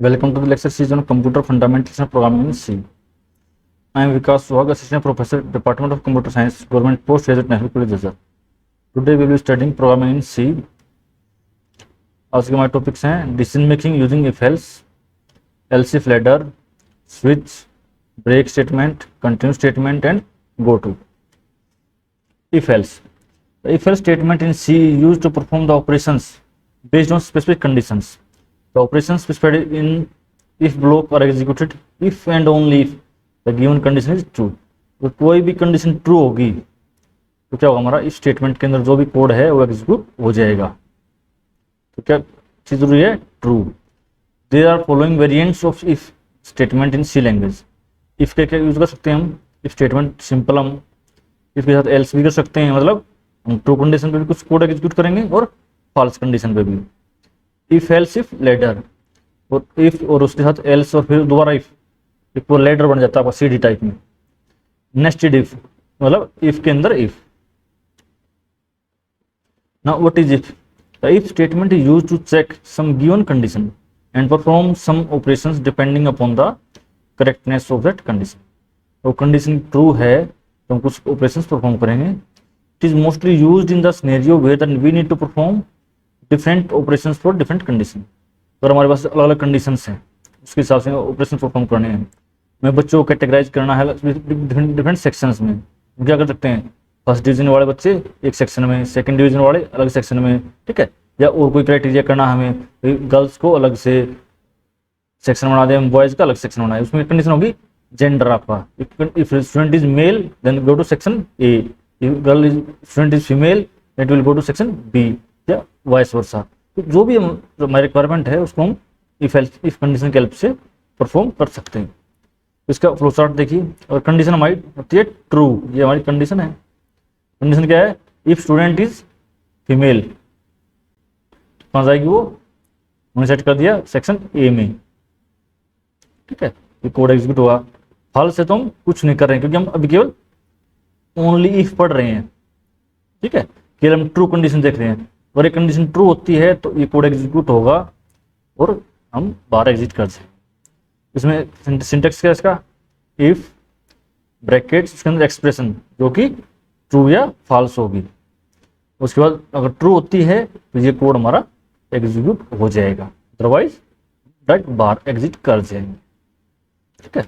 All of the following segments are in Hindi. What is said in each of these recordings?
Welcome to the lecture series on Computer Fundamentals and Programming in C. I am Vikas Suhag, Assistant Professor, Department of Computer Science, Government Post Graduate National College, Jajjar. Today we will be studying programming in C. आज के हमारे टॉपिक्स हैं decision making using if else, else if ladder, switch, break statement, continue statement and go to. If else. The if else statement in C is used to perform the operations based on specific conditions. The operations specified in if block are executed if and only if the given condition is true. तो कोई भी कंडीशन ट्रू होगी तो क्या होगा, हमारा इफ स्टेटमेंट के अंदर जो भी कोड है वो एग्जीक्यूट हो जाएगा. तो क्या चीज जरूरी है? True. There are following variants of if statement in C language. If के क्या यूज कर सकते हैं हम? इफ स्टेटमेंट सिंपल हम इफ के साथ एल्स भी कर सकते हैं, मतलब हम ट्रू कंडीशन पे भी कुछ कोड एग्जीक्यूट करेंगे और फॉल्स कंडीशन पे भी. इफ एल्स इफ लेडर, और इफ और उसके साथ एल्स और फिर दोबारा इफ, एक वो लेडर बन जाता है आपका सीडी टाइप में. नेस्टेड इफ, मतलब इफ के अंदर if. Now what is if? The if statement is used to check some given condition and perform some operations depending upon the correctness of that condition. वो कंडीशन ट्रू है तो हम कुछ ऑपरेशंस परफॉर्म करेंगे. It is mostly used in the scenario where we need to perform different operations for different condition. अगर हमारे पास अलग अलग कंडीशंस हैं उसके हिसाब से ऑपरेशन परफॉर्म करने हैं. हमें बच्चों को कैटेगराइज करना है डिफरेंट सेक्शंस में. क्या कर सकते हैं? फर्स्ट डिवीजन वाले बच्चे एक सेक्शन में, सेकंड डिवीजन वाले अलग सेक्शन में, ठीक है. या और कोई क्राइटेरिया करना हमें, गर्ल्स को अलग से सेक्शन बना दें, बॉयज का अलग सेक्शन बनाए. उसमें कंडीशन होगी जेंडर आपका. If student is male then go to section A, if girl is student is female then will go to section B, या वाइस वर्सा. तो जो भी हमारी रिक्वायरमेंट है उसको हम इफ कंडीशन के हेल्प से परफॉर्म कर सकते हैं. इसका फ्लो चार्ट देखिए. और कंडीशन हमारी होती है ट्रू, ये हमारी कंडीशन है. कंडीशन क्या है? इफ स्टूडेंट इज फीमेल, कहाँ जाएगी वो? हमने सेट कर दिया सेक्शन ए में, ठीक है. ये कोड एग्जीक्यूट होगा. फॉल्स है तो हम कुछ नहीं कर रहे हैं क्योंकि हम अभी केवल ओनली इफ पढ़ रहे हैं, ठीक है. केवल हम ट्रू कंडीशन देख रहे हैं. अगर ये कंडीशन ट्रू होती है तो ये कोड एग्जीक्यूट होगा और हम बाहर एग्जिट कर जाए. इसमें सिंटेक्स क्या है इसका? इफ ब्रैकेट्स, उसके अंदर एक्सप्रेशन जो कि ट्रू या फॉल्स होगी. उसके बाद अगर ट्रू होती है तो ये कोड हमारा एग्जीक्यूट हो जाएगा, अदरवाइज डायरेक्ट बाहर एग्जिट कर जाएंगे, ठीक है.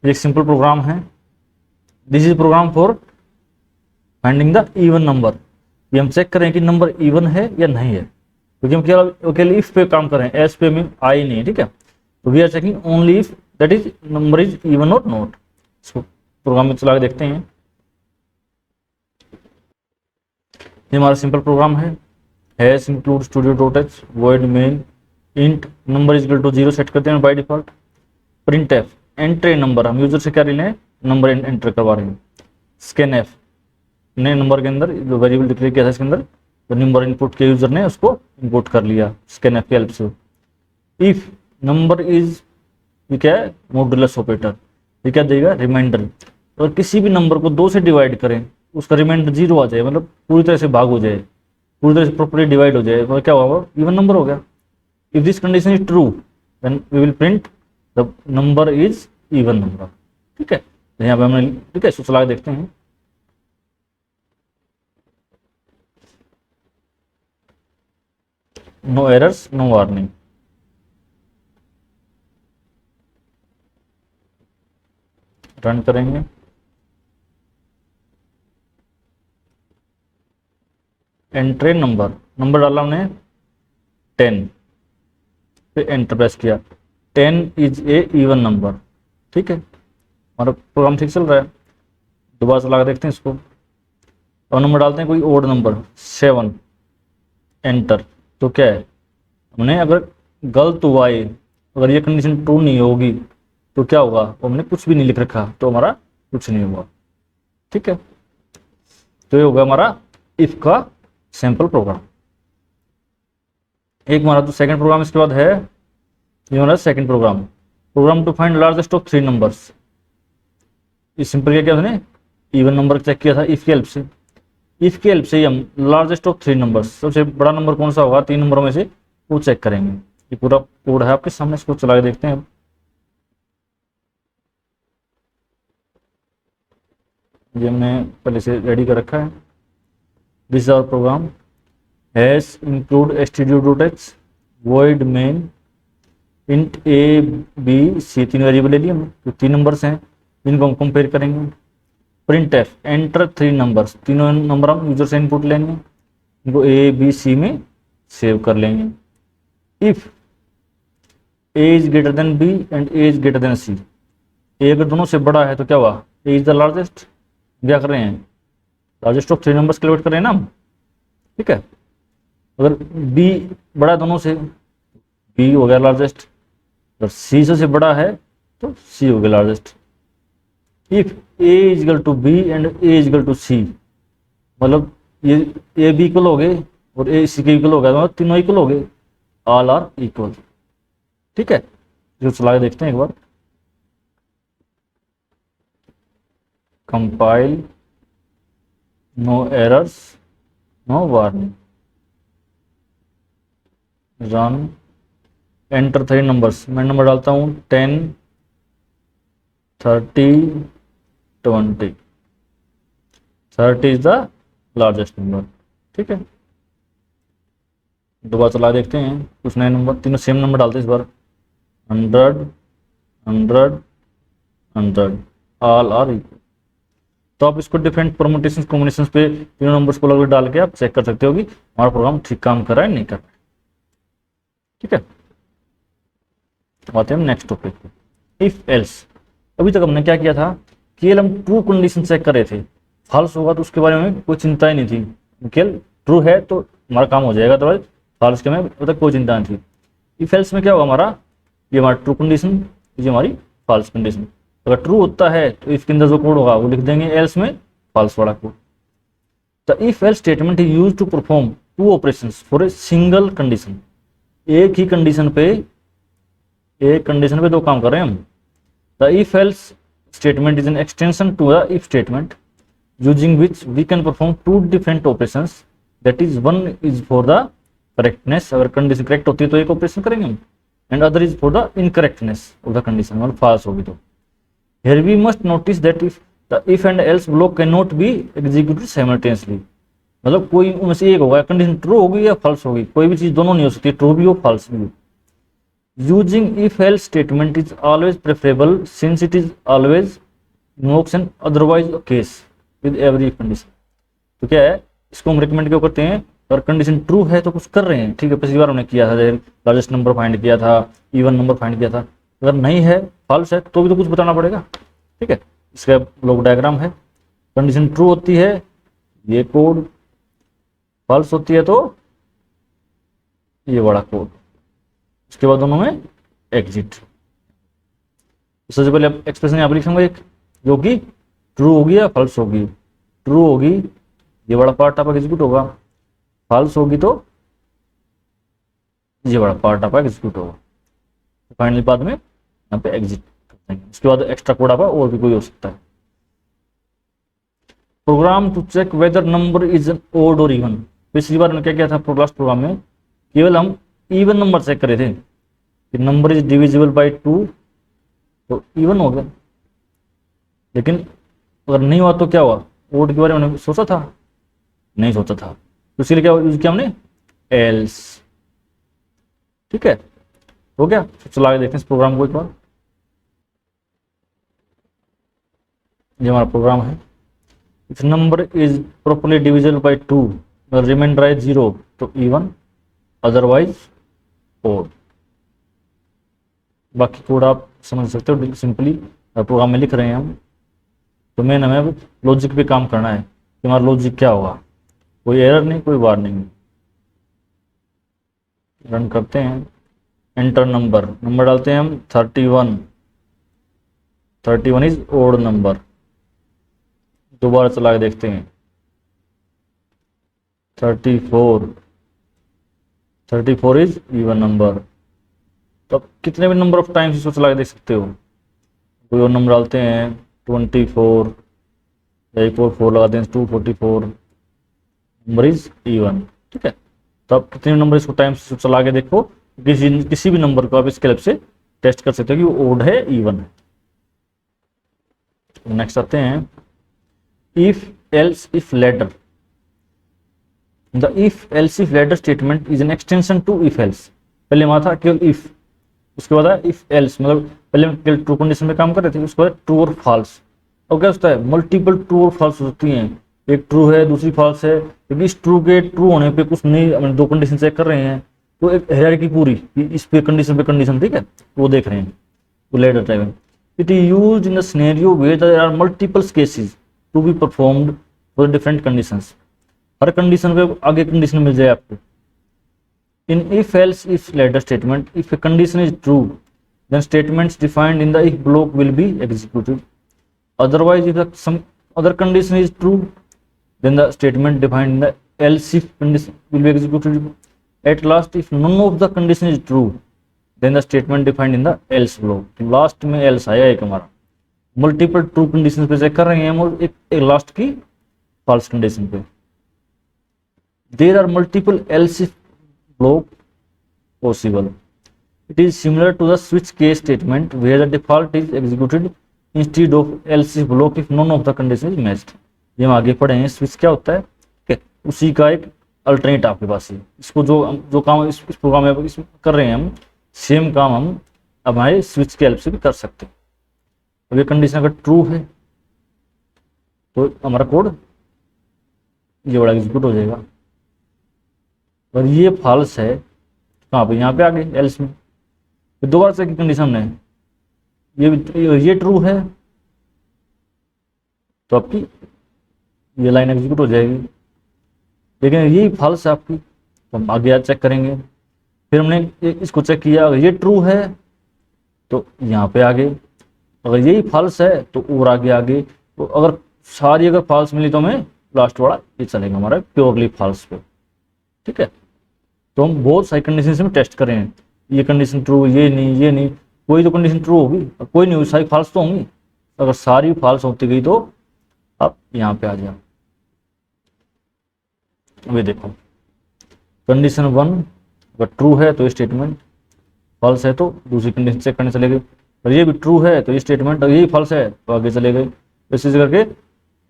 एक सिंपल प्रोग्राम है. This is program for finding the even number. ये हम चेक करें कि नंबर इवन है या नहीं है, क्योंकि हम केवल इफ पे काम करें, एस पे में आई नहीं है, ठीक है. तो we are checking only if that is number is even और नॉट. इसको प्रोग्राम में चला के देखते हैं. ये हमारा सिंपल प्रोग्राम है. Hash include studio dot H void main int number is equal to 0 set करते हैं by default. Print F enter number, हम यूजर से क्या ले लें? नंबर एंटर करवा रहे हैं. स्कैन एफ, नए नंबर के अंदर जो वेरिएबल डिक्लेयर किया था इसके अंदर तो नंबर इनपुट के यूजर ने उसको इंपोर्ट कर लिया स्कैन एफ की हेल्प से. इफ नंबर इज, ये क्या है? Modulus operator. ये क्या देगा? रिमाइंडर. और किसी भी नंबर को 2 से डिवाइड करें उसका रिमाइंडर 0 आ जाए, मतलब पूरी तरह से भाग हो जाए, पूरी तरह से प्रॉपर्ली डिवाइड हो जाए, मतलब क्या होगा? इवन नंबर हो गया. If this condition is true then we will print the number is even number, ठीक है. यहाँ पे हमने, ठीक है, इसको चला के देखते हैं. No errors, no warning. Run करेंगे. एंट्री नंबर, नंबर डाला हमने 10, फिर एंटर प्रेस किया. 10 इज ए इवन नंबर, ठीक है. हमारा प्रोग्राम ठीक चल रहा है. दोबारा चला कर देखते हैं इसको. और नंबर डालते हैं कोई ओड नंबर 7, एंटर. तो क्या है? हमने अगर गलत हुआ है, अगर ये कंडीशन ट्रू नहीं होगी तो क्या होगा? वो हमने कुछ भी नहीं लिख रखा तो हमारा कुछ नहीं हुआ, ठीक है. तो ये होगा हमारा इफ का सैंपल प्रोग्राम. एक हमारा जो सेकंड प्रोग्राम इसके बाद है, ये हमारा second program to find largest of 3 numbers. इस सिंपल क्या हमने इवन नंबर चेक किया था इफ की हेल्प से. इफ की हेल्प से ही हम लार्जेस्ट ऑफ 3 नंबर्स, सबसे बड़ा नंबर कौन सा होगा 3 नंबरों में से, वो चेक करेंगे. ये पूरा कोड है आपके सामने, इसको चला के देखते हैं। ये हमने पहले से रेडी कर रखा है। This our program has include stdio.h void main int a b c, तीन वेरिएबल ले लिए हमने, तो तीन नंबर्स हैं, इनको हम कंपेयर करेंगे। Print F enter three numbers, तीनों नंबर हम यूजर से इनपुट लेंगे, इनको ए बी सी में सेव कर लेंगे। If A is greater than B and A is greater than C, A अगर दोनों से बड़ा है तो क्या हुआ, ए इज द लार्जेस्ट, क्या कर रहे हैं, largest of three numbers calculate कर रहे हैं ना हम, ठीक है। अगर बी बड़ा है दोनों से, बी हो गया लार्जेस्ट, अगर सी से बड़ा है तो सी हो गया largest. If A is equal to B and A is equal to C, मतलब ये ए बी इक्वल हो गए और ए सी के इक्वल हो गया, मतलब तीनों इक्वल हो गए, ऑल आर इक्वल, ठीक है। जो चला के देखते हैं एक बार, compile, no errors, no warning, run, enter three numbers, मैं नंबर डालता हूं 10 30 20, 30 इज द लार्जेस्ट नंबर, ठीक है। दोबारा चला देखते हैं, कुछ नए नंबर, तीनों सेम नंबर डालते हैं इस बार, 100 100 100, ऑल आर इक्वल। तो आप इसको डिफरेंट परमुटेशन कॉम्बिनेशन पे तीनों नंबर्स को अलग डाल के आप चेक कर सकते हो कि हमारा प्रोग्राम ठीक काम कर रहा है नहीं कर रहा है, ठीक है। आते हैं हम नेक्स्ट टॉपिक पे, इफ एल्स। अभी तक हमने क्या किया था, केवल हम ट्रू कंडीशन चेक कर रहे थे, फॉल्स होगा तो उसके बारे में कोई चिंता ही नहीं थी, केवल ट्रू है तो हमारा काम हो जाएगा, अदरवाइज फॉल्स के में अभी तक कोई चिंता नहीं थी। इफ एल्स में क्या होगा हमारा, ये हमारा ट्रू कंडीशन, ये हमारी फॉल्स कंडीशन। अगर ट्रू होता है तो इफ के अंदर जो कोड होगा वो लिख देंगे, एल्स में फॉल्स वाला code. The if else statement is used to perform two operations for a single condition, एक ही कंडीशन पे, एक कंडीशन पे दो काम कर रहे हैं हम। The if else statement is an extension to the if statement using which we can perform two different operations, that is one is for the correctness, अगर कंडीशन करेक्ट होती है तो एक ऑपरेशन करेंगे हम, and other is for the incorrectness of the condition, मतलब फॉल्स होगी तो। Here we must notice that if the if and else block cannot be executed simultaneously, मतलब कोई उनमें से एक होगा, कंडीशन ट्रू होगी या फॉल्स होगी, कोई भी चीज दोनों नहीं हो सकती, ट्रू भी हो फॉल्स भी हो। Using if else statement is always preferable since it is always invokes an otherwise case with every condition. तो क्या है, इसको हम रिकमेंड क्यों करते हैं, अगर कंडीशन ट्रू है तो कुछ कर रहे हैं, ठीक है, पिछली बार हमने किया था, लार्जेस्ट नंबर फाइंड किया था, इवन नंबर फाइंड किया था। अगर नहीं है, फॉल्स है, तो भी तो कुछ बताना पड़ेगा, ठीक है। इसका ब्लॉक डायग्राम है, कंडीशन ट्रू होती है ये कोड, फॉल्स होती है तो ये बड़ा कोड, उसके बाद दोनों में एग्जिट। सबसे पहले एक्सप्रेशन यहाँ पर लिखूंगा एक, जो कि ट्रू होगी या फॉल्स होगी। ट्रू होगी ये बड़ा पार्ट आपका एग्जीक्यूट होगा, फॉल्स होगी तो ये बड़ा पार्ट आपका एग्जीक्यूट होगा। फाइनली बाद में यहाँ पे एग्जिट कर देंगे, उसके बाद एक्स्ट्रा कोड आपका और भी कोई हो सकता है। Program to check whether number is an odd और इवन। पिछली बार हमने क्या किया था लास्ट प्रोग्राम में, केवल हम इवन नंबर चेक करे थे कि नंबर इज डिविजिबल बाय 2 तो इवन हो गया, लेकिन अगर नहीं हुआ तो क्या हुआ, ओड के बारे में सोचा था, नहीं सोचा था, तो इसलिए क्या यूज किया हमने, एल्स, ठीक है। हो गया, तो चला के देखते हैं इस प्रोग्राम को एक बार। ये हमारा प्रोग्राम है, if number is properly divisible by 2 reminder है 0 तो इवन, अदरवाइज ओड। बाकी कोड आप समझ सकते हो, सिंपली प्रोग्राम में लिख रहे हैं हम, तो मेन हमें लॉजिक पे काम करना है कि हमारा लॉजिक क्या होगा, कोई एरर नहीं, कोई वार्निंग नहीं। रन करते हैं, एंटर नंबर, नंबर डालते हैं हम 31, 31 इज ओड नंबर। दोबारा चला के देखते हैं, 34, 34 इज इवन नंबर। तो आप कितने भी नंबर ऑफ टाइम्स इसको चला के देख सकते हो। कोई और नंबर डालते हैं 24 या 4 लगाते हैं 244, नंबर इज इवन, ठीक है। तो आप कितने नंबर इसको टाइम्स चला के देखो, किसी भी नंबर को आप इसके हेल्प से टेस्ट कर सकते हो कि वो ओड है इवन है। नेक्स्ट आते हैं if else if ladder. The if else if ladder statement is an extension to if else. पहले वहां था केवल इफ, उसके बाद इफ एल्स, मतलब पहले हम केवल ट्रू कंडीशन में काम कर रहे थे, उसके बाद ट्रू और फॉल्स। अब क्या होता है, मल्टीपल ट्रू और फॉल्स होती हैं, एक ट्रू है दूसरी फॉल्स है, क्योंकि इस ट्रू के ट्रू होने पे कुछ नहीं, दो कंडीशन चेक कर रहे हैं, तो एक हायरार्की पूरी इस पे कंडीशन, ठीक है, वो देख रहे हैं, तो ladder type. It is used in the scenario where there are multiple cases to be performed for different conditions. हर कंडीशन पे आगे कंडीशन मिल जाए आपको। In if else if ladder statement, if a condition is true then statements defined in the if block will be executed. Otherwise, if some other condition is true, then the statement defined in the else if condition will be executed. At last, if none of the condition is true, then the statement defined in the else block. Last में else आया एक हमारा, मल्टीपल ट्रू कंडीशन पे चेक कर रहे हैं हम, और एक लास्ट की फॉल्स कंडीशन पे। There are multiple else if block possible. It is similar to the switch case statement where the default is executed instead of else if block if none of the condition is matched. ये हम आगे पढ़े हैं, स्विच क्या होता है, ठीक है, उसी का एक अल्टरनेट आपके पास है। इसको जो काम इस प्रोग्राम में कर रहे हैं हम, सेम काम हम अब हमारे स्विच के हेल्प से भी कर सकते हैं। अब ये कंडीशन अगर ट्रू है तो हमारा कोड ये बड़ा एग्जीक्यूट हो जाएगा, और ये फॉल्स है कहाँ पे, यहाँ पे आगे एल्स में। दोबारा से कंडीशन है ये ट्रू है तो आपकी ये लाइन एग्जीक्यूट हो जाएगी, लेकिन ये फॉल्स है आपकी, तो हम आगे चेक करेंगे। फिर हमने इसको चेक किया, अगर ये ट्रू है तो यहाँ पे आगे, अगर यही फॉल्स है तो और आगे। तो अगर सारी अगर फॉल्स मिली तो हमें लास्ट वाला ये चलेगा हमारा प्योरली फॉल्स पे, ठीक है। तो हम बहुत सारी कंडीशन में टेस्ट करें, ये कंडीशन ट्रू, ये नहीं, कोई तो कंडीशन ट्रू होगी, कोई नहीं होगी, सारी फॉल्स तो होंगी। अगर सारी फॉल्स होती गई तो आप यहाँ पे आ जाओ। ये देखो कंडीशन 1 अगर ट्रू है तो ये स्टेटमेंट, फॉल्स है तो दूसरी कंडीशन चेक करने चले गए, और ये भी ट्रू है तो ये स्टेटमेंट, और यही फॉल्स है तो आगे चले गए। इसी से करके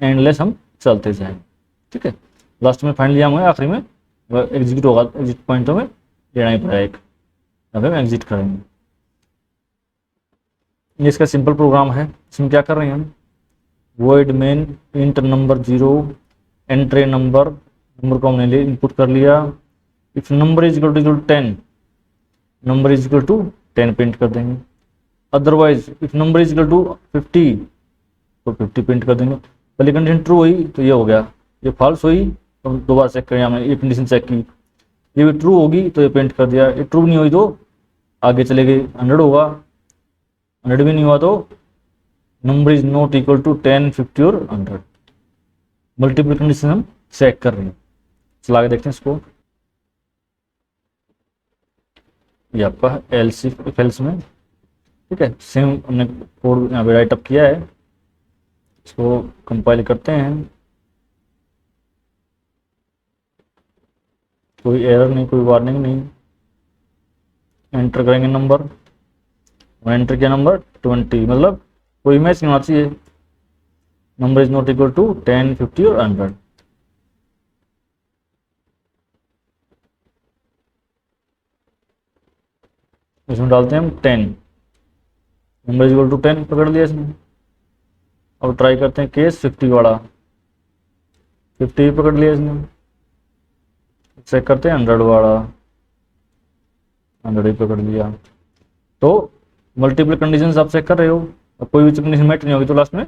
एंडलेस हम चलते जाएंगे, ठीक है। लास्ट में फाइनली हम आखिरी में एग्जिट होगा, एग्जिट पॉइंट हमें लेना ही पड़ेगा एक, अब हम एग्जिट करेंगे। ये इसका सिंपल प्रोग्राम है। इसमें क्या कर रहे हैं हम, void main int number 0 entry number को हमने इनपुट कर लिया। If number is equal to 10, number is equal to 10 print कर देंगे। Otherwise if number is equal to 50 तो 50 प्रिंट कर देंगे। पहली कंडीशन ट्रू हुई तो ये हो गया, ये फॉल्स हुई तो दोबारा चेक करें, हमने ये कंडीशन चेक की, ये भी ट्रू होगी तो ये प्रिंट कर दिया, ये ट्रू नहीं हुई तो आगे चले गए। 100 होगा, 100 भी नहीं हुआ तो number is not equal to 10, 50 और 100। मल्टीपल कंडीशन हम चेक कर रहे हैं। चला के देखते हैं इसको। ये आपका एल्स इफ एल्स में, ठीक है, सेम हमने कोड यहाँ पे राइट अप किया है। इसको कंपाइल करते हैं, कोई एरर नहीं, कोई वार्निंग नहीं। एंटर करेंगे नंबर, एंटर किया नंबर 20, मतलब कोई मैच नहीं होना चाहिए। Number is not equal to 10, 50 और 100। इसमें डालते हैं हम 10, नंबर इज इक्वल टू 10 पकड़ लिया इसमें। अब ट्राई करते हैं केस 50 वाला, 50 भी पकड़ लिया इसने। चेक करते हैं 100 वाला, 100 ही पकड़ लिया। तो मल्टीपल कंडीशंस आप चेक कर रहे हो, अब कोई भी कंडीशन मैच नहीं होगी तो लास्ट में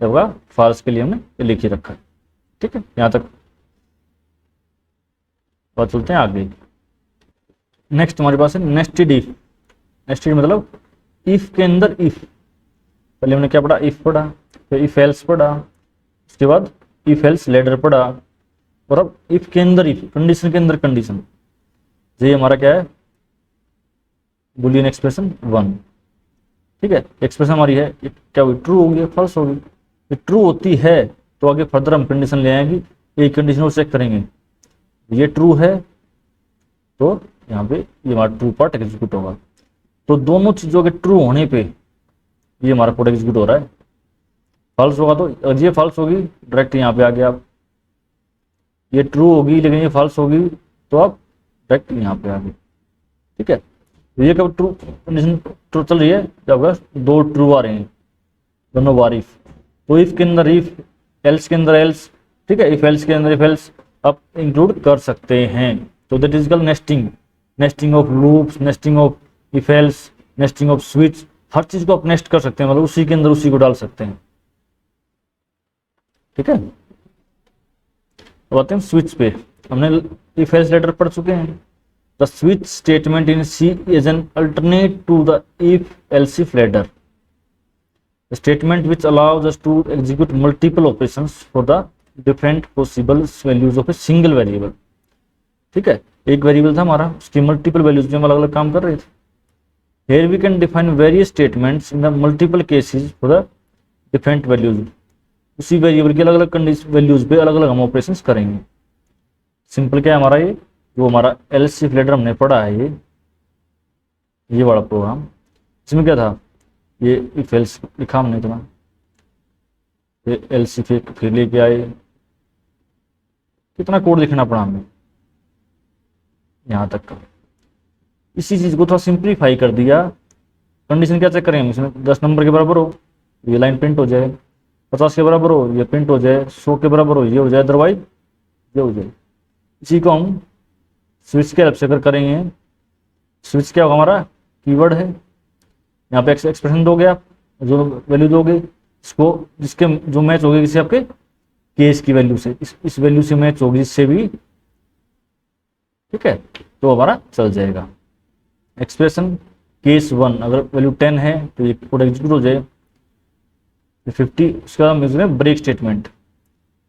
होगा फॉल्स के लिए हमने ये लिख ही रखा है, ठीक है। यहाँ तक और चलते हैं आगे। नेक्स्ट हमारे पास है नेस्टेड इफ। नेस्टेड मतलब इफ के अंदर इफ। पहले हमने क्या पढ़ा, इफ पढ़ा, फिर इफ एल्स पढ़ा, उसके बाद इफ एल्स लेटर पढ़ा, और अब इफ के अंदर इफ, कंडीशन के अंदर कंडीशन। ये हमारा क्या है, बुलियन एक्सप्रेशन 1, ठीक है। एक्सप्रेशन हमारी है क्या हुई, ट्रू होगी, फॉल्स होगी। ट्रू होती है तो आगे फर्दर हम कंडीशन ले आएंगे, एक कंडीशन और चेक करेंगे, ये ट्रू है तो यहाँ पे ये हमारा ट्रू पार्ट एग्जीक्यूट होगा। तो दोनों चीजों के ट्रू होने पे ये हमारा कोड एग्जीक्यूट हो रहा है। फॉल्स होगा तो ये फॉल्स होगी डायरेक्ट यहाँ पे आ गया आप, ये ट्रू होगी लेकिन ये फॉल्स होगी तो आप डायरेक्ट यहाँ पे आ गए। ठीक है, तो ये कब ट्रू कंडीशन ट्रू चल रही है जब दो ट्रू आ रहे हैं, दोनों बार इफ, तो इफ के अंदर इफ, एल्स के अंदर एल्स, ठीक है, इफ एल्स के अंदर इफ एल्स आप इंक्लूड कर सकते हैं। तो that is called nesting, nesting of loops, nesting of if else, nesting of switch, हर चीज को आप नेस्ट कर सकते हैं, मतलब उसी के अंदर उसी को डाल सकते हैं। ठीक है, अब आते हैं स्विच पे। हमने इफ एल्स लेटर पढ़ चुके हैं। The switch statement in C is an alternate to the if else if ladder, statement which allows us to execute multiple operations for the different possible values of a single variable. ठीक है, एक वेरिएबल था हमारा, उसकी मल्टीपल वैल्यूज में अलग अलग काम कर रहे थे। Here we can define various statements in the multiple cases for the different values. उसी वेरिएबल की अलग अलग कंडीशन वैल्यूज पे अलग अलग हम ऑपरेशंस करेंगे। सिंपल क्या है हमारा ये, जो हमारा एल्स इफ लेटर हमने पढ़ा है ये वाला प्रोग्राम, इसमें क्या था, ये इफ एल्स लिखा हमने इतना, ये एल्स इफ फिर लेके आए, कितना कोड लिखना पड़ा हमें यहाँ तक का। इसी चीज को थोड़ा सिंप्लीफाई कर दिया। कंडीशन क्या चेक करें हम इसमें, 10 नंबर के बराबर हो ये लाइन प्रिंट हो जाए, 50 के बराबर हो ये प्रिंट हो जाए, 100 के बराबर हो ये हो जाए, अदरवाइज ये हो जाए। इसी को हम स्विच के हेल्प से अगर करेंगे, स्विच क्या होगा हमारा कीवर्ड है, यहाँ पे एक्सप्रेशन दोगे आप, जो वैल्यू दोगे इसको जिसके जो मैच होगी किसी आपके केस की वैल्यू से, इस वैल्यू से मैच होगी जिससे भी, ठीक है, तो हमारा चल जाएगा। एक्सप्रेशन केस 1 अगर वैल्यू 10 है तो ये कोड एग्जीक्यूट हो जाए। 50 उसके बाद हम यूज करें ब्रेक स्टेटमेंट,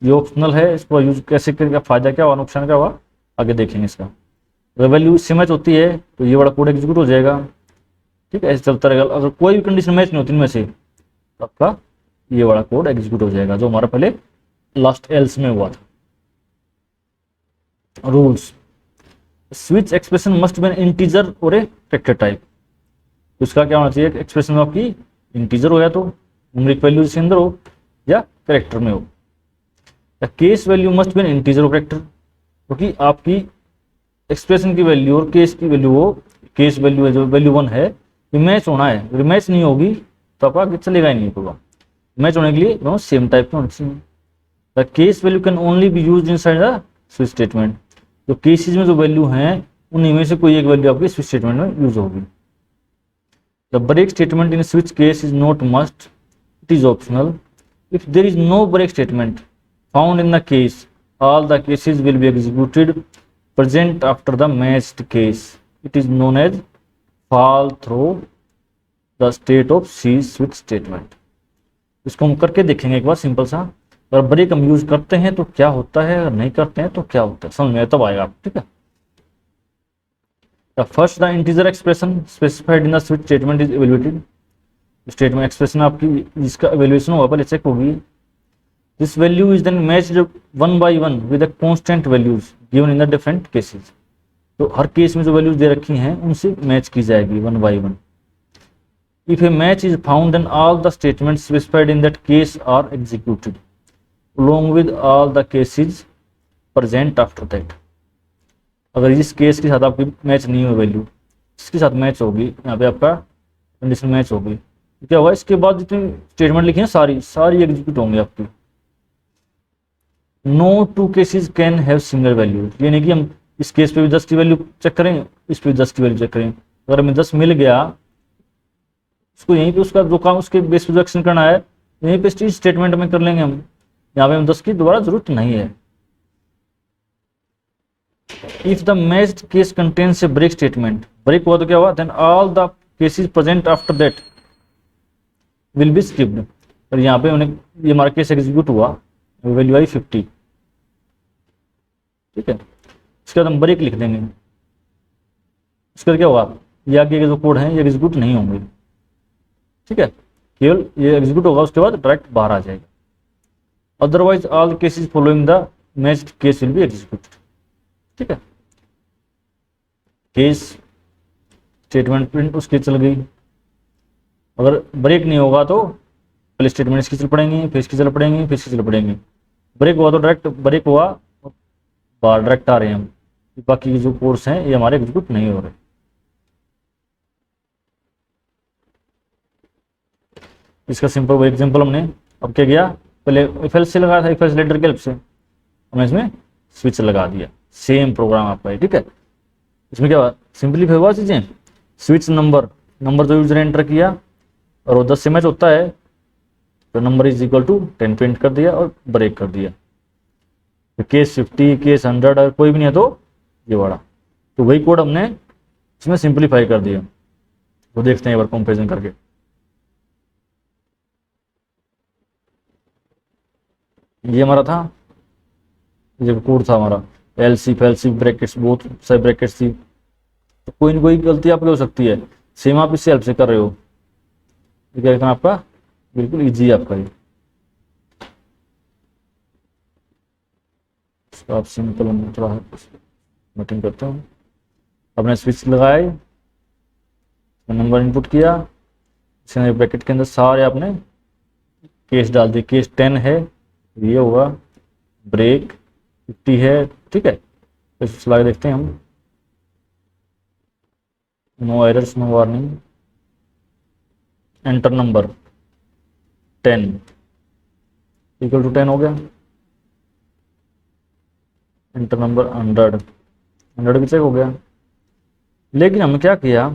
ये ऑप्शनल है, इसको यूज कैसे करेंगे, फायदा क्या हुआ नुकसान क्या हुआ आगे देखेंगे इसका। अगर वैल्यू इससे मैच होती है तो ये वाला कोड एग्जीक्यूट हो जाएगा। ठीक है, ऐसे चलता रहेगा। अगर कोई भी कंडीशन मैच नहीं होती इनमें से तो आपका ये वाला कोड एग्जीक्यूट हो जाएगा जो हमारा पहले लास्ट एल्स में हुआ था। Rules, switch expression must be N integer और ए कैरेक्टर टाइप। तो इसका क्या होना चाहिए, एक्सप्रेशन आपकी इंटीजर हो या तो न्यूमेरिक वैल्यू इसके अंदर हो या कैरेक्टर में हो। Case value must be N integer और कैरेक्टर, क्योंकि आपकी एक्सप्रेशन की वैल्यू और केस की वैल्यू हो, केस वैल्यू है जो वैल्यू 1 है ये मैच होना है, अगर मैच नहीं होगी तो आपका आगे चलेगा ही नहीं प्रोग्राम। मैच होने के लिए दोनों सेम टाइप के होने चाहिए। The case value can only be used inside the switch statement, तो केसेस में जो वैल्यू हैं उन्हीं में से कोई एक वैल्यू आपकी स्विच स्टेटमेंट में यूज होगी। The break statement in switch case is not must, it is optional. If there is no break statement found in the case, all the cases will be executed present after the matched case, it is known as fall through the state of C switch statement. इसको हम करके देखेंगे एक बार सिंपल सा, अगर ब्रेक हम यूज करते हैं तो क्या होता है, अगर नहीं करते हैं तो क्या होता है, समझ में तब आएगा आप। ठीक है, first the integer expression specified in the switch statement is evaluated. Statement expression आपकी जिसका इवैल्यूएशन होगा पहले चेक होगी। This value is then matched 1 by 1 with the constant values given in the different cases. तो हर केस में जो वैल्यूज दे रखी हैं उनसे मैच की जाएगी 1 by 1। If a match is found then all the statements specified in that case are executed along with all the cases present after that। अगर इस केस के साथ आपकी मैच नहीं हुई वैल्यू, इसके साथ मैच होगी, यहाँ पे आपका कंडीशन मैच होगी, तो क्या होगा, इसके बाद जितनी स्टेटमेंट लिखी है सारी एग्जीक्यूट होंगी आपकी। No two cases can have similar value, ये नहीं कि हम इस केस पे भी 10 की वैल्यू चेक करें, इस पे 10 की वैल्यू चेक करें। अगर हमें 10 मिल गया, उसको यहीं पे उसका जो काम उसके बेस पे जो एक्शन करना है यहीं पे स्टेटमेंट में कर लेंगे हम, यहाँ पे हम 10 की दोबारा जरूरत नहीं है। If the matched case contains a break statement, break हुआ तो क्या हुआ, then all the cases present after that will be skipped. और यहाँ पे ये हमारा केस एग्जीक्यूट हुआ, वैल्यू आई 50। ठीक है, इसके बाद हम ब्रेक लिख देंगे, उसके बाद क्या होगा, ये आगे के जो कोड हैं ये एग्जीक्यूट नहीं होंगे। ठीक है, केवल ये एग्जीक्यूट होगा, उसके बाद डायरेक्ट बाहर आ जाएगा। Otherwise all cases following the matched case will be executed. ठीक है, केस स्टेटमेंट प्रिंट उसकी चल गई। अगर ब्रेक नहीं होगा तो पहले स्टेटमेंट इसकी चल पड़ेंगी, फिर इसकी चल पड़ेंगी, फिर इसकी चल पड़ेंगी। ब्रेक हुआ तो डायरेक्ट ब्रेक हुआ, बाहर डायरेक्ट आ रहे हैं हम, बाकी जो कोर्स हैं ये हमारे एग्जीक्यूट नहीं हो रहे। इसका सिंपल एग्जांपल हमने अब क्या किया, पहले इफ एल्स से लगाया था, इफ एल्स लेटर की हेल्प से हमने इसमें स्विच लगा दिया। सेम प्रोग्राम आपका है, ठीक है। इसमें क्या हुआ, सिंपलीफाई हुआ चीजें। स्विच नंबर, नंबर जो यूजर ने एंटर किया और वो 10 से मैच होता है तो number is equal to 10 print कर दिया और ब्रेक कर दिया। तो केस 50, केस 100 अगर कोई भी नहीं है तो ये वाला, तो वही कोड हमने इसमें सिंपलीफाई कर दिया। तो देखते हैं एक बार कंपेरिजन करके। ये हमारा था, ये कोड था हमारा, एलसी फेलसी ब्रैकेट्स, बहुत सारे ब्रैकेट्स थी। तो कोई ना कोई गलती आपकी हो सकती है, सेम आप इससे हेल्प से कर रहे हो। ये क्या करना आपका बिल्कुल इजी है आपका ये। इसको आप सिंपल थोड़ा मीटिंग करते हो। आपने स्विच लगाए, नंबर इनपुट किया, इसके ब्रैकेट के अंदर सारे आपने केस डाल दिए। केस 10 है ये होगा, ब्रेक 50 है, ठीक है। तो चला के देखते हैं हम, no errors no warning, enter number 10 equal to 10 हो गया। एंटर नंबर 100 भी चेक हो गया। लेकिन हमने क्या किया,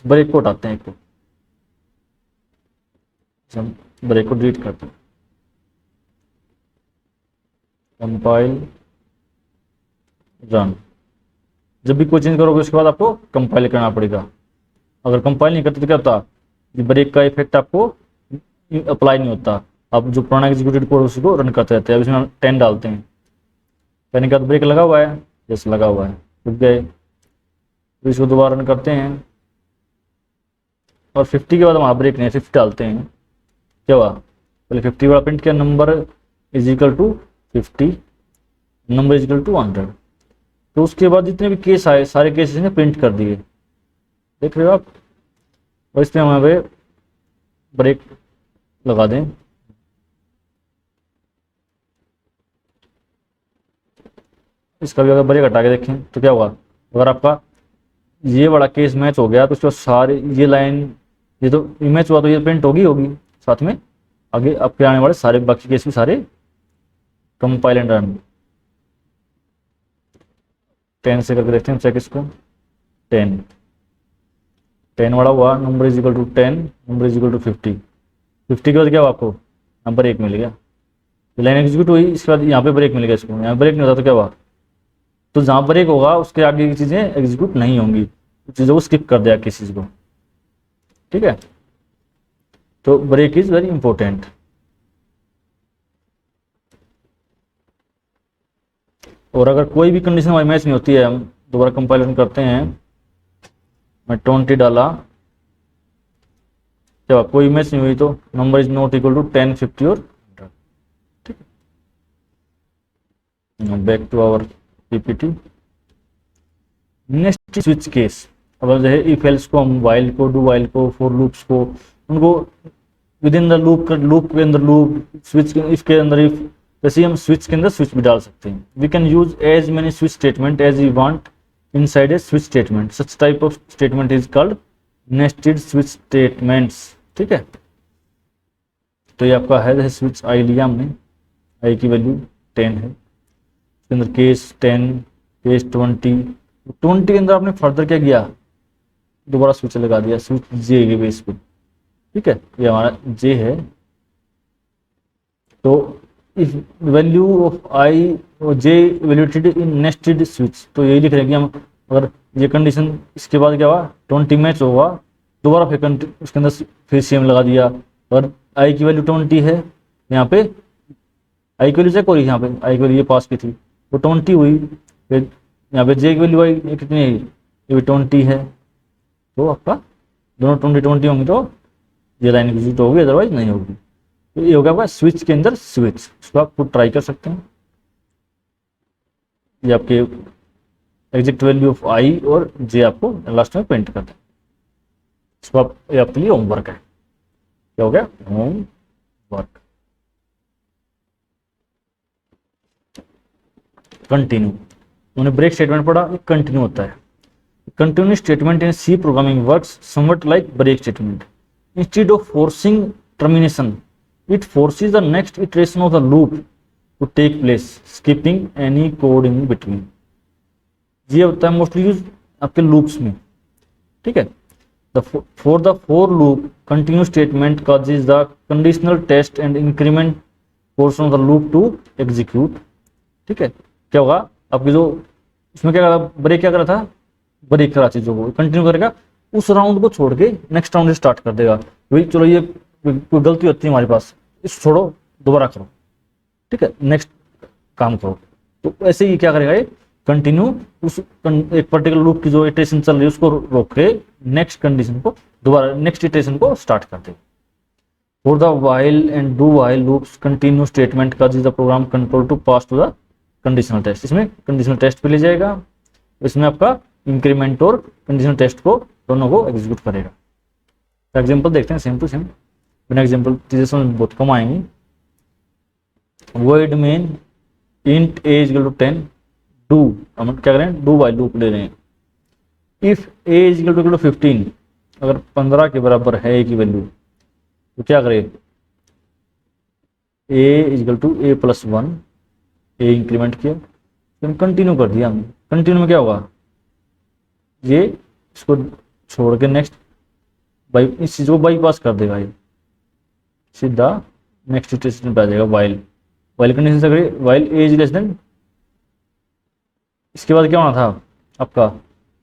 ब्रेक को हटाते हैं, एक को हम ब्रेक को डिलीट करते हैं। कंपाइल रन, जब भी कोई चेंज करोगे उसके बाद आपको कंपाइल करना पड़ेगा। अगर कंपाइल नहीं करते तो क्या होता, ब्रेक का इफेक्ट आपको अप्लाई नहीं होता। आप जो पुराना एग्जीक्यूटेड कोड उसको रन करते रहते हैं। अब इसमें 10 डालते हैं, कहने के बाद ब्रेक लगा हुआ है, जैसे लगा हुआ है, रुक गए, तो इसको दोबारा रन करते हैं और 50 के बाद हमारा ब्रेक नहीं, 50 डालते हैं। क्या हुआ, पहले 50 वाला प्रिंट किया, number is equal to 50, number is equal to 100। तो उसके बाद जितने भी केस आए सारे केसेस ने प्रिंट कर दिए, देख रहे हो आप। और इसमें हमें ब्रेक लगा दें, इसका भी अगर ब्रेक हटा के देखें तो क्या होगा, अगर आपका ये वाला केस मैच हो गया तो उसके बाद सारे ये लाइन, ये तो मैच हुआ तो ये प्रिंट होगी होगी साथ में आगे आपके आने वाले सारे बाकी केस भी सारे कंपाइल एंड रन। 10 से करके देखते हैं चेक इसको, 10 वाला हुआ, number is equal to 10, number is equal to 50 के बाद क्या हुआ, आपको नंबर 1 मिल गया। लाइन एग्जीक्यूट हुई, इसके बाद यहाँ पे ब्रेक मिल गया, इसको यहाँ ब्रेक नहीं होता तो क्या हुआ, तो जहाँ ब्रेक होगा उसके आगे की चीज़ें एग्जीक्यूट नहीं होंगी, चीज़ों को स्किप कर दिया किसी चीज़ को, ठीक है। तो ब्रेक इज वेरी इंपॉर्टेंट। और अगर कोई भी कंडीशन हमारी मैच नहीं होती है, हम दोबारा कंपाइलेशन करते हैं, मैं 20 डाला, जब कोई मैच नहीं हुई तो number is not equal to 10, 50 और 100, ठीक है। Back to our PPT. Next switch case, अब जो है इफ एल्स को, हम वाइल को, डू वाइल को, फॉर लूप्स को, उनको विद इन द लूप के अंदर लूप, स्विच के इफ के अंदर इफ, जैसे हम स्विच के अंदर स्विच भी डाल सकते हैं। We can use as many switch statement as we want inside a switch statement, such type of statement is called nested switch statements, ठीक है। तो ये आपका है स्विच आई लिया हमने, आई की वैल्यू 10 है, इसके अंदर केस 10, केस 20 के अंदर आपने फर्दर क्या किया, दोबारा स्विच लगा दिया, स्विच जे के बेस पे, ठीक है। ये हमारा जे है। तो इफ वैल्यू ऑफ आई और जे इवैल्यूएटेड इन नेस्टेड स्विच, तो यही लिख रहे हैं कि हम अगर ये कंडीशन इसके बाद क्या हुआ 20 मैच होगा, दोबारा फिर उसके अंदर फिर सेम लगा दिया, और आई की वैल्यू 20 है, यहाँ पे आई की वैल्यू चेक हो रही है, यहाँ पे आई की वैल्यू ये पास की थी वो 20 हुई, फिर यहाँ पे जे की वैल्यू आई कितनी है, ये भी 20 है। तो आपका दोनों 20 होंगे तो ये लाइन एग्जीक्यूट होगी, अदरवाइज नहीं होगी। तो ये होगा आपका स्विच के अंदर स्विच, इसको आप खुद ट्राई कर सकते हैं। ये आपके एग्जैक्ट वैल्यू ऑफ आई और जे आपको लास्ट में प्रिंट कर दें। इसको आप, ये आपके लिए होमवर्क है। क्या हो गया? होमवर्क। कंटिन्यू, उन्हें ब्रेक स्टेटमेंट पढ़ा, ये कंटिन्यू होता है। Continue statement in C programming works somewhat like break statement. Instead of forcing termination, it forces the next iteration of the loop to take place, skipping any code in between. ये होता है मोस्टली यूज आपके लूप्स में, ठीक है। For the for loop, continue statement causes the conditional test and increment portion of the loop to execute, ठीक है। क्या होगा आपकी जो इसमें क्या करा, ब्रेक क्या करा था, ब्रेक करा चीजों को कंटिन्यू करेगा, उस राउंड को छोड़ के नेक्स्ट राउंड स्टार्ट कर देगा। भाई चलो ये कोई गलती होती है हमारे पास, इसको छोड़ो दोबारा करो, ठीक है, नेक्स्ट काम करो। तो ऐसे ही क्या करेगा ये कंटिन्यू उस एक पर्टिकुलर लूप की जो इटरेशन चल रही है उसको रोक के नेक्स्ट कंडीशन को दोबारा नेक्स्ट इटरेशन को स्टार्ट कर दे। For the while and do while loops continue statement का the program control to pass to the conditional test. इसमें कंडीशनल टेस्ट पे ले जाएगा, इसमें आपका इंक्रीमेंट और कंडीशनल टेस्ट को दोनों को एग्जीक्यूट करेगा। एग्जाम्पल देखते हैं सेम टू सेम, बिना एग्जाम्पल चीजें समझ बहुत कम आएंगी। Void main int a is equal to 10, do, हम क्या करें, डू वाइल लूप ले रहे हैं। If A is equal to 15, अगर 15 के बराबर है ए की वैल्यू तो क्या करें, A is equal to A plus 1, A increment किया, फिर कंटिन्यू कर दिया हमने। कंटिन्यू में क्या होगा, ये इसको छोड़ के नेक्स्ट इस चीज को बाईपास कर देगा, ये सीधा नेक्स्ट स्टेटमेंट पे आ जाएगा। वाइल कंडीशन से करिए, while a is less than, इसके बाद क्या होना था आपका,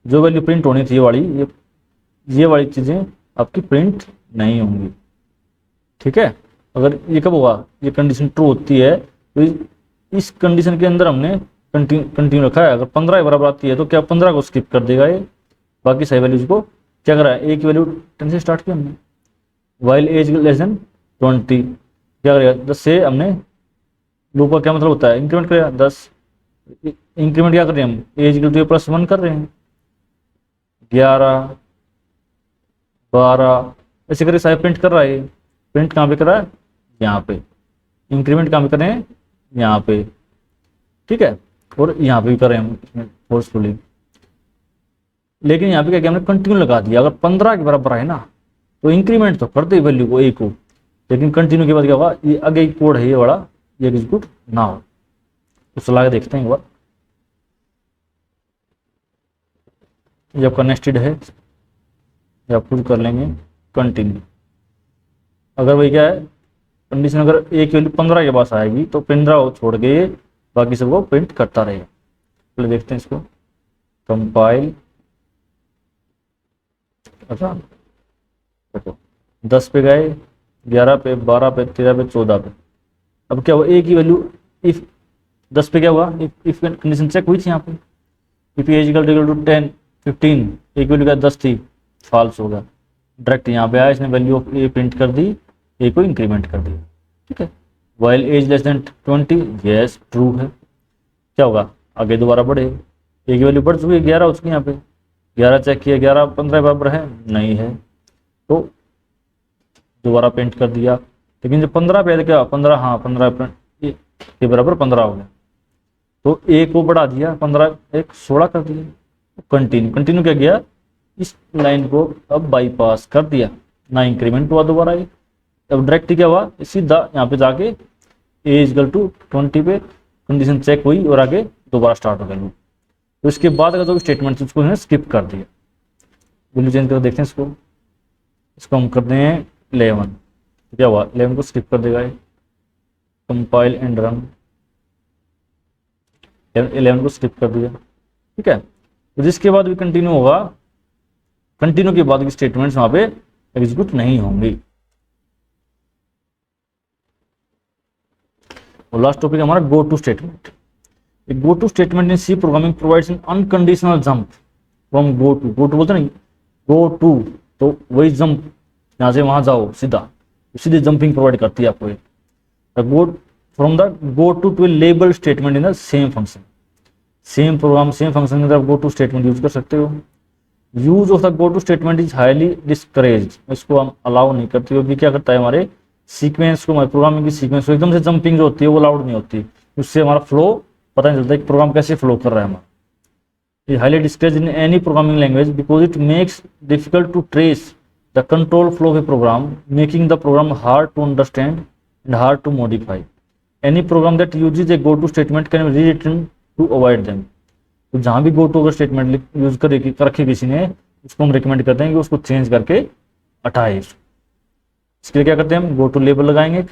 जो वैल्यू प्रिंट होनी थी ये वाली चीजें आपकी प्रिंट नहीं होंगी, ठीक है। अगर ये कब होगा, ये कंडीशन ट्रू होती है तो इस कंडीशन के अंदर हमने कंटिन्यू रखा है। अगर 15 के बराबर आती है तो क्या 15 को स्किप कर देगा ये, बाकी सही वैल्यूज को क्या करा है, ए की वैल्यू 10 से स्टार्ट किया हमने। वाइल एज लेस देन 20 क्या करेगा, 10 से हमने लूप का क्या मतलब होता है, इंक्रीमेंट करेगा 10। इंक्रीमेंट क्या कर रहे हैं हम, एज के लिए प्लस 1 कर रहे हैं, 11 12 ऐसे करके सारे प्रिंट कर रहा है। प्रिंट कहाँ पे कर रहा है, यहाँ पे। इंक्रीमेंट कहाँ पे कर रहे हैं, यहाँ पे, ठीक है। और यहाँ पे भी कर रहे हैं हम फोर्सफुली, लेकिन यहाँ पे क्या किया हमने, कंटिन्यू लगा दिया। अगर 15 के बराबर है ना तो इंक्रीमेंट तो कर दे वैल्यू को, ए को, लेकिन कंटिन्यू के बाद क्या होगा, ये आगे कोड है ये वाला, ये एग्जीक्यूट ना हो। तो चला के देखते हैं एक बार, ये आपका नेस्टेड है, ये आप खुद कर लेंगे। कंटिन्यू, अगर वही क्या है कंडीशन, अगर ए की वैल्यू 15 के पास आएगी तो 15 को छोड़ के बाकी सबको प्रिंट करता रहेगा। पहले देखते हैं इसको, कंपाइल, अच्छा देखो 10 पे गए, 11 पे, 12 पे, 13 पे, 14 पे। अब क्या हुआ, ए की वैल्यू इफ 10 पे क्या हुआ, इफ कंडीशन चेक हुई थी यहाँ पे, इफ ए इक्वल टू 10 15, ए की वैल्यू क्या 10 थी, फॉल्स होगा। डायरेक्ट यहाँ पे आया, इसने वैल्यू ऑफ ए प्रिंट कर दी, ए को इंक्रीमेंट कर दिया, ठीक है। While as less than 20, yes true है। क्या होगा, आगे दोबारा बढ़े, ए की वैल्यू बढ़ चुकी है, 11 हो चुकी है यहाँ पे, 11 चेक किया, 11 15 बराबर है, नहीं है, तो दोबारा प्रिंट कर दिया। लेकिन जब 15 पे क्या 15, हाँ 15 के बराबर 15 हो गया, तो ए को बढ़ा दिया, 15 एक 16 कर दिया। कंटिन्यू क्या किया, इस लाइन को अब बाईपास कर दिया, ना इंक्रीमेंट हुआ दोबारा ये। अब डायरेक्ट क्या हुआ, सीधा यहाँ पे जाके ए इक्वल टू 20 पे कंडीशन चेक हुई और आगे दोबारा स्टार्ट हो गया। तो इसके बाद का जो स्टेटमेंट उसको इन्होंने स्किप कर दिया। वैल्यू चेंज कर देखते हैं इसको हम करते हैं 11, तो क्या हुआ 11 को स्किप कर देगा ये। कंपाइल एंड रन, 11 को स्किप कर दिया, ठीक है। तो जिसके बाद भी कंटिन्यू होगा, कंटिन्यू के बाद की स्टेटमेंट्स वहां पे एग्जीक्यूट नहीं होंगी। और लास्ट टॉपिक हमारा go to statement. Go to statement in C programming provides an unconditional jump from go to बोलते नहीं, गो टू तो वही जंप, यहां से वहां जाओ सीधा, सीधे जंपिंग प्रोवाइड करती है आपको। Go from the go to a label statement in the same function. Same program same function के अंदर आप गो टू स्टेटमेंट यूज कर सकते हो। Use of the go to statement is highly discourage, इसको हम अलाउ नहीं करते, क्योंकि क्या करता है हमारे सीक्वेंस को, हमारे प्रोग्रामिंग की सीक्वेंस को एकदम से जंपिंग जो होती है वो अलाउड नहीं होती, उससे हमारा फ्लो पता नहीं चलता कि प्रोग्राम कैसे फ्लो कर रहा है हमारा। ये highly discourage in any programming language because it makes difficult to trace the control flow of a program, making the program hard to understand and hard to modify. Any program that uses a go to statement can be rewritten to avoid them. तो जहां भी गो टू अगर स्टेटमेंट यूज कर रखे किसी ने, उसको हम रिकमेंड करते हैं कि उसको चेंज करके हटाए। इसके लिए क्या करते हैं हम, गो टू लेबल लगाएंगे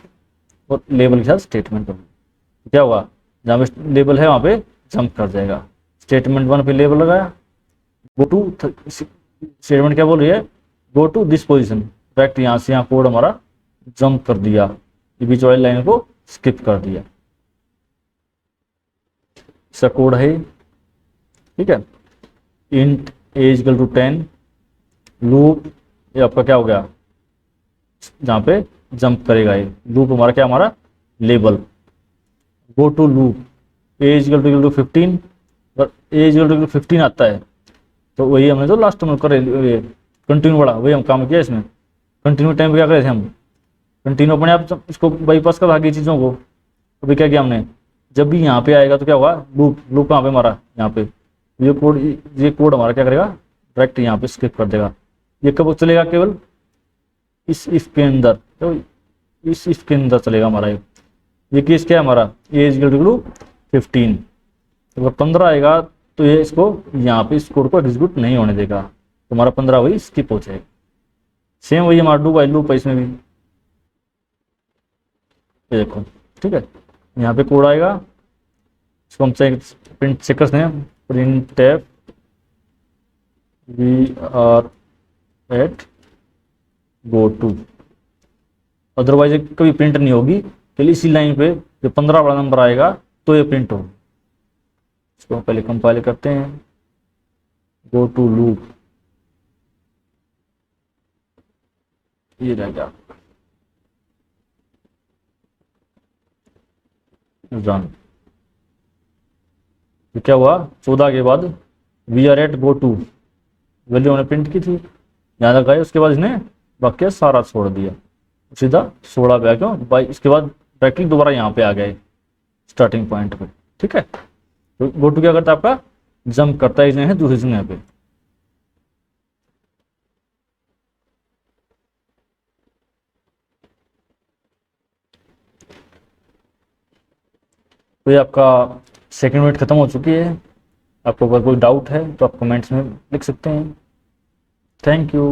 और लेबल के साथ स्टेटमेंट कर, क्या हुआ जहाँ पे लेबल है वहां पे जंप कर जाएगा। स्टेटमेंट 1 पे लेबल लगाया, गो टू स्टेटमेंट क्या बोल रही है, go to this position, direct यहाँ से यहाँ कोड हमारा जंप कर दिया, ये बीच वाली लाइन को स्किप कर दिया। इसका कोड है, ठीक है, int as equal to 10, loop ये आपका क्या हो गया, जहां पे जंप करेगा ये लूप हमारा क्या, हमारा label. Go to loop as equal to 15, अगर एज इक्वल टू 15 आता है तो वही हमने जो लास्ट में करे कंटिन्यू बड़ा वही हम काम किया इसमें। कंटिन्यू टाइम पे क्या करे थे हम, कंटिन्यू अपने आप इसको बाईपास कर आगे चीज़ों को। अभी क्या किया हमने, जब भी यहाँ पे आएगा तो क्या होगा, लूप लूप कहाँ पे हमारा, यहाँ पे ये कोड हमारा क्या करेगा, डायरेक्ट यहाँ पे स्किप कर देगा। ये कब चलेगा, केवल इस इफ के अंदर, तो इस इफ के अंदर चलेगा हमारा ये केस क्या है हमारा, एज इक्वल टू 15। अगर 15 आएगा तो ये इसको यहाँ पे इस कोड को एग्जीक्यूट नहीं होने देगा, तो हमारा 15 वही स्किप हो जाएगा। सेम वही हमारा डू वाइल लूप है इसमें भी, ये देखो, ठीक है, यहाँ पे कोड आएगा, इसको हम प्रिंट चेक करते हैं, printf we are at go to, otherwise कभी प्रिंट नहीं होगी। चलिए इसी लाइन पे जो 15 वाला नंबर आएगा तो ये प्रिंट होगा। इसको पहले कंपाइल करते हैं, गो टू लूप, ये रह गया रन। तो क्या हुआ, 14 के बाद we are at go to value हमने प्रिंट की थी, यहाँ तक आए, उसके बाद इसने वाक्य सारा छोड़ दिया, सीधा 16 पे आ गया बाई, इसके बाद डायरेक्टली दोबारा यहाँ पे आ गए स्टार्टिंग पॉइंट पे, ठीक है। तो गो टू क्या करता है आपका, जंप करता है दूसरी जगह पे। तो ये आपका सेकंड मिनट खत्म हो चुकी है। आपको अगर कोई डाउट है तो आप कमेंट्स में लिख सकते हैं। Thank you.